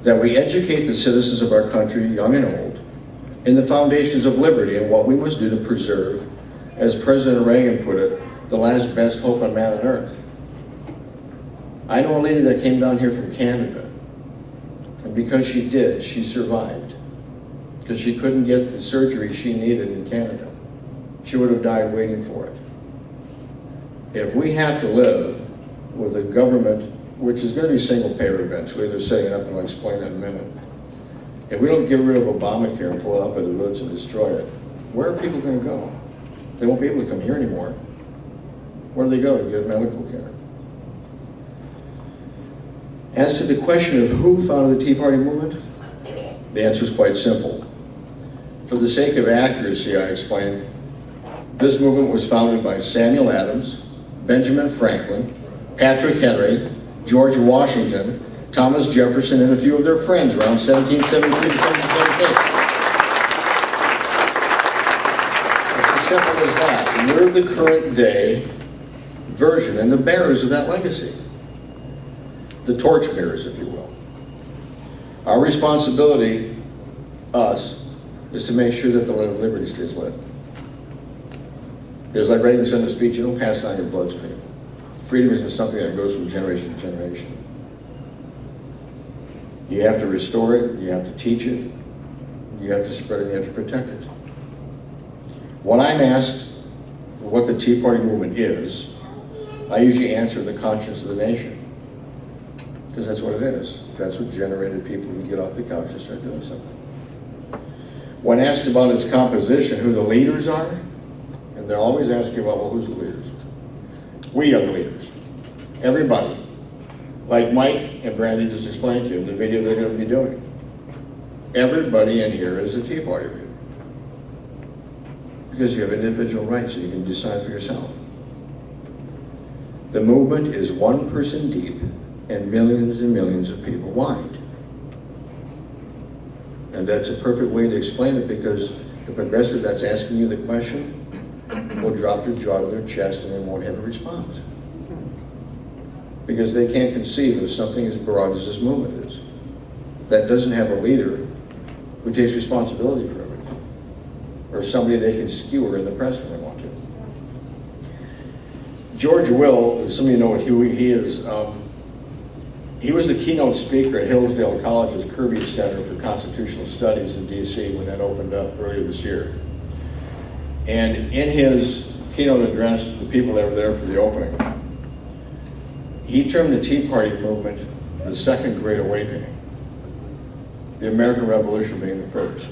that we educate the citizens of our country, young and old, in the foundations of liberty and what we must do to preserve, as President Reagan put it, the last best hope on man on earth. I know a lady that came down here from Canada, and because she did, she survived. Because she couldn't get the surgery she needed in Canada. She would have died waiting for it. If we have to live with a government, which is going to be single payer eventually, they're setting it up, and I'll explain that in a minute. If we don't get rid of Obamacare and pull it up by the roots and destroy it, where are people going to go? They won't be able to come here anymore. Where do they go to get medical care? As to the question of who founded the Tea Party movement, the answer is quite simple. For the sake of accuracy, I explain, this movement was founded by Samuel Adams, Benjamin Franklin, Patrick Henry, George Washington, Thomas Jefferson, and a few of their friends around 1773 to 1778. It's as simple as that. And we're the current day version and the bearers of that legacy. The torchbearers, if you will. Our responsibility, us, is to make sure that the light of liberty stays lit. Because like Reagan said in the speech, you don't pass it on your bloodstream. Freedom isn't something that goes from generation to generation. You have to restore it, you have to teach it, you have to spread it, you have to protect it. When I'm asked what the Tea Party movement is, I usually answer the conscience of the nation. Because that's what it is. That's what generated people to get off the couch and start doing something. When asked about its composition, who the leaders are, and they're always asking about, well, who's the leaders? We are the leaders. Everybody. Like Mike and Brandy just explained to you in the video they're going to be doing. Everybody in here is a Tea Party leader. Because you have individual rights, so you can decide for yourself. The movement is one person deep and millions of people wide. And that's a perfect way to explain it, because the progressive that's asking you the question will drop their jaw to their chest and they won't have a response. Because they can't conceive of something as broad as this movement is. That doesn't have a leader who takes responsibility for everything. Or somebody they can skewer in the press when they want to. George Will, some of you know who he is, he was the keynote speaker at Hillsdale College's Kirby Center for Constitutional Studies in DC when that opened up earlier this year. And in his keynote address to the people that were there for the opening, he termed the Tea Party movement the Second Great Awakening, the American Revolution being the first.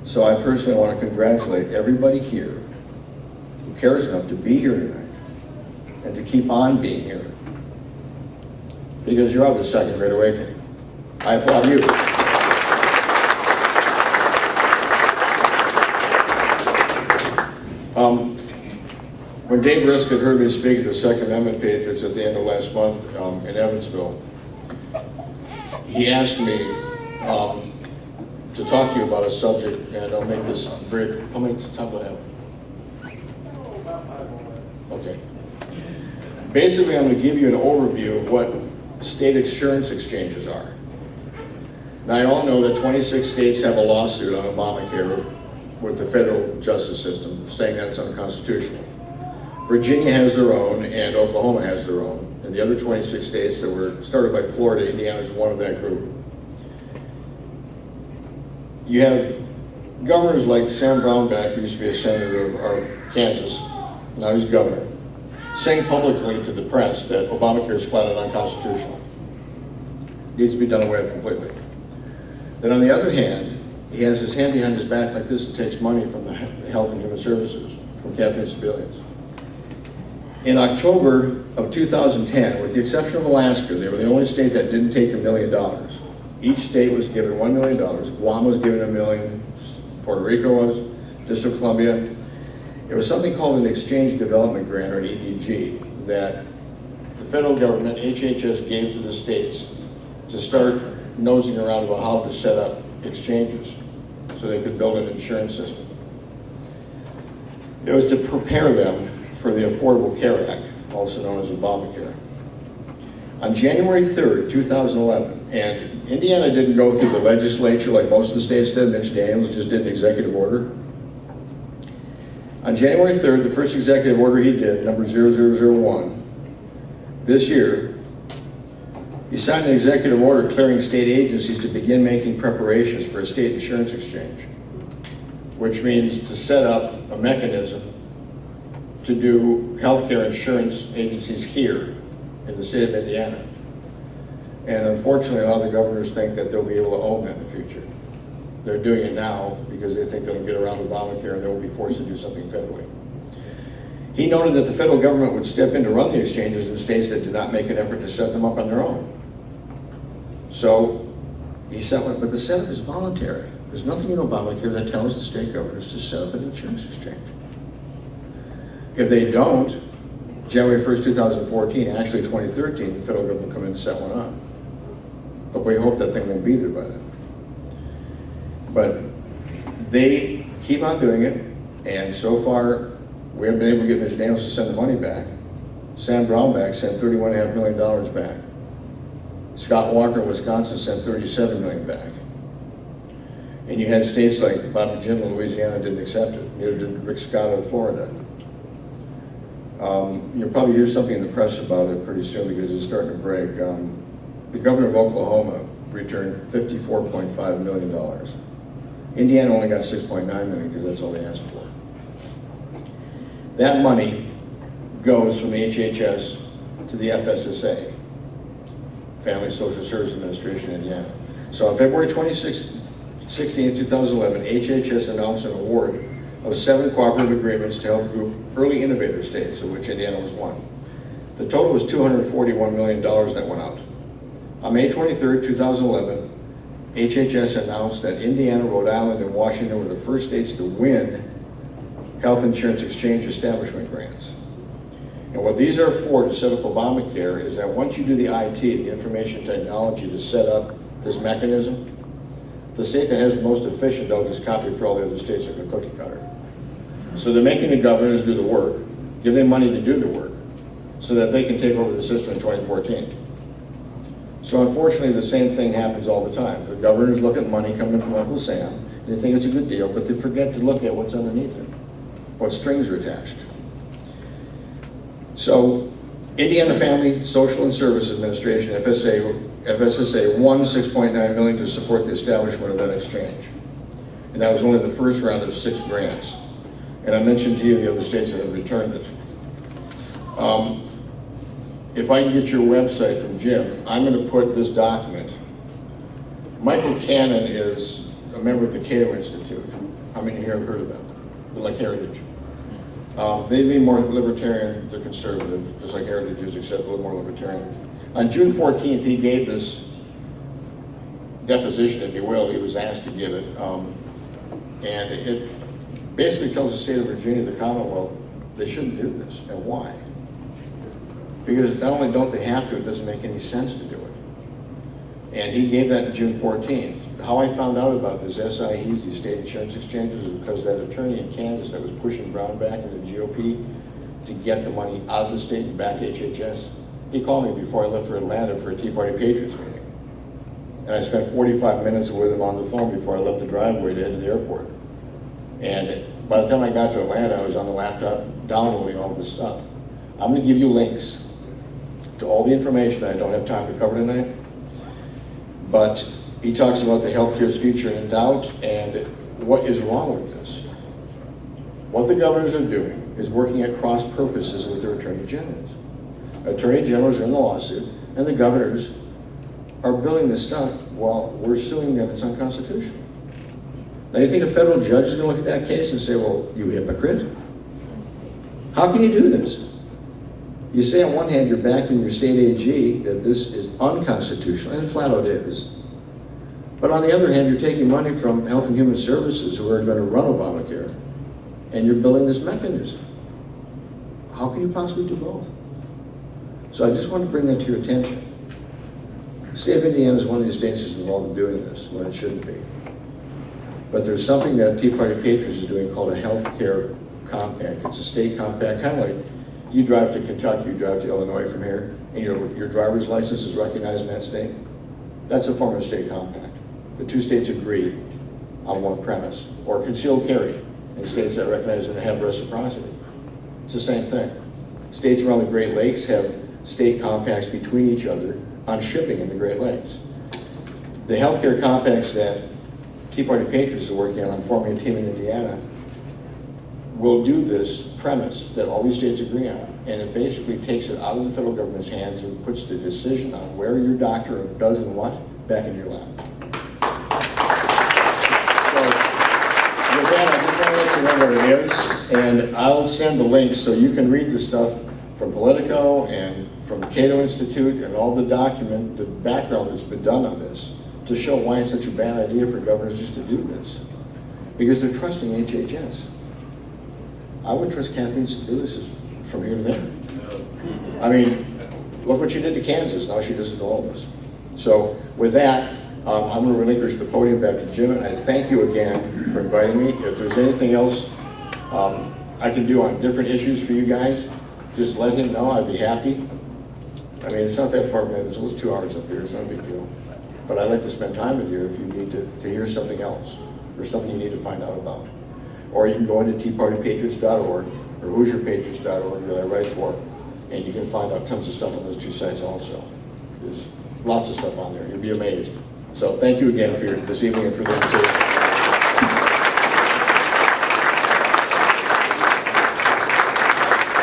So I personally want to congratulate everybody here who cares enough to be here tonight and to keep on being here, because you're of the Second Great Awakening. I applaud you. When Dave Riskett heard me speak at the Second Amendment Patriots at the end of last month in Evansville, he asked me to talk to you about a subject, and I'll make this brief. How many time do I have? Okay. Basically, I'm going to give you an overview of what state insurance exchanges are. Now, I all know that 26 states have a lawsuit on Obamacare with the federal justice system, saying that's unconstitutional. Virginia has their own, and Oklahoma has their own, and the other 26 states that were started by Florida, Indiana is one of that group. You have governors like Sam Brownback, who used to be a senator of Kansas, now he's governor, saying publicly to the press that Obamacare is flat out unconstitutional. Needs to be done away with completely. Then on the other hand, he has his hand behind his back like this and takes money from the Health and Human Services, from Kathleen Sebelius. In October of 2010, with the exception of Alaska, they were the only state that didn't take $1 million. Each state was given $1 million. Guam was given $1 million. Puerto Rico was. District of Columbia. It was something called an Exchange Development Grant, or an EDG, that the federal government, HHS, gave to the states to start nosing around about how to set up exchanges so they could build an insurance system. It was to prepare them for the Affordable Care Act, also known as Obamacare. On January 3rd, 2011, and Indiana didn't go through the legislature like most of the states did. Mitch Daniels just did an executive order. On January 3rd, the first executive order he did, number 0001, this year, he signed an executive order clearing state agencies to begin making preparations for a state insurance exchange, which means to set up a mechanism to do healthcare insurance agencies here in the state of Indiana. And unfortunately, a lot of the governors think that they'll be able to own that in the future. They're doing it now because they think they'll get around Obamacare and they will be forced to do something federally. He noted that the federal government would step in to run the exchanges in states that did not make an effort to set them up on their own. So he set one, but the setup is voluntary. There's nothing in Obamacare that tells the state governors to set up an insurance exchange. If they don't, January 1st, 2014, actually 2013, the federal government will come in and set one up. But we hope that thing won't be there by then. But they keep on doing it, and so far, we haven't been able to get Mitch Daniels to send the money back. Sam Brownback sent $31.5 million back. Scott Walker in Wisconsin sent $37 million back. And you had states like Bobby Jim in Louisiana didn't accept it. Neither did Rick Scott of Florida. You'll probably hear something in the press about it pretty soon because it's starting to break. The governor of Oklahoma returned $54.5 million. Indiana only got $6.9 million because that's all they asked for. That money goes from the HHS to the FSSA, Family Social Service Administration in Indiana. So on February 16, 2011, HHS announced an award of 7 cooperative agreements to help group early innovator states, of which Indiana was one. The total was $241 million that went out. On May 23, 2011, HHS announced that Indiana, Rhode Island, and Washington were the first states to win health insurance exchange establishment grants. And what these are for to set up Obamacare is that once you do the IT, the information technology to set up this mechanism, the state that has the most efficient, they'll just copy for all the other states like a cookie cutter. So they're making the governors do the work, give them money to do the work, so that they can take over the system in 2014. So unfortunately, the same thing happens all the time. The governors look at money coming from Uncle Sam, and they think it's a good deal, but they forget to look at what's underneath it, what strings are attached. So Indiana Family Social and Service Administration, FSSA won $6.9 million to support the establishment of that exchange. And that was only the first round of 6 grants. And I mentioned to you the other states that have returned it. If I can get your website from Jim, I'm going to put this document. Michael Cannon is a member of the Cato Institute. How many here have heard of them? They're like Heritage. They'd be more libertarian, they're conservative, just like Heritage is, except a little more libertarian. On June 14th, he gave this deposition, if you will. He was asked to give it. And it basically tells the state of Virginia, the Commonwealth, they shouldn't do this. And why? Because not only don't they have to, it doesn't make any sense to do it. And he gave that on June 14th. How I found out about this SIEs, these state insurance exchanges, is because that attorney in Kansas that was pushing Brownback and the GOP to get the money out of the state and back to HHS, he called me before I left for Atlanta for a Tea Party Patriots meeting. And I spent 45 minutes with him on the phone before I left the driveway to head to the airport. And by the time I got to Atlanta, I was on the laptop downloading all this stuff. I'm going to give you links to all the information that I don't have time to cover tonight. But he talks about the healthcare's future in doubt and what is wrong with this. What the governors are doing is working at cross purposes with their attorney generals. Attorney generals are in the lawsuit, and the governors are billing this stuff while we're suing that it's unconstitutional. Now you think a federal judge is going to look at that case and say, well, you hypocrite? How can you do this? You say on one hand you're backing your state AG that this is unconstitutional, and flat out is. But on the other hand, you're taking money from Health and Human Services who are going to run Obamacare, and you're building this mechanism. How can you possibly do both? So I just want to bring that to your attention. The state of Indiana is one of the states that's involved in doing this when it shouldn't be. But there's something that Tea Party Patriots is doing called a health care compact. It's a state compact, kind of like you drive to Kentucky, you drive to Illinois from here, and your driver's license is recognized in that state. That's a form of state compact. The two states agree on one premise, or concealed carry in states that recognize and have reciprocity. It's the same thing. States around the Great Lakes have state compacts between each other on shipping in the Great Lakes. The healthcare compacts that Tea Party Patriots are working on forming a team in Indiana will do this premise that all these states agree on, and it basically takes it out of the federal government's hands and puts the decision on where your doctor does and what back in your lap. So with that, I just want to let you know what it is, and I'll send the links so you can read the stuff from Politico and from the Cato Institute and all the background that's been done on this to show why it's such a bad idea for governors just to do this. Because they're trusting HHS. I would trust Kathleen to do this from here to there. I mean, look what she did to Kansas, now she does it to all of us. So with that, I'm going to relinquish the podium back to Jim, and I thank you again for inviting me. If there's anything else I can do on different issues for you guys, just let him know, I'd be happy. I mean, it's not that far, man. It's 2 hours up here, it's not a big deal. But I'd like to spend time with you if you need to hear something else, or something you need to find out about. Or you can go into teapartypatriots.org or hoosierpatriots.org that I write for, and you can find out tons of stuff on those two sites also. There's lots of stuff on there. You'll be amazed. So thank you again for this evening and for the invitation.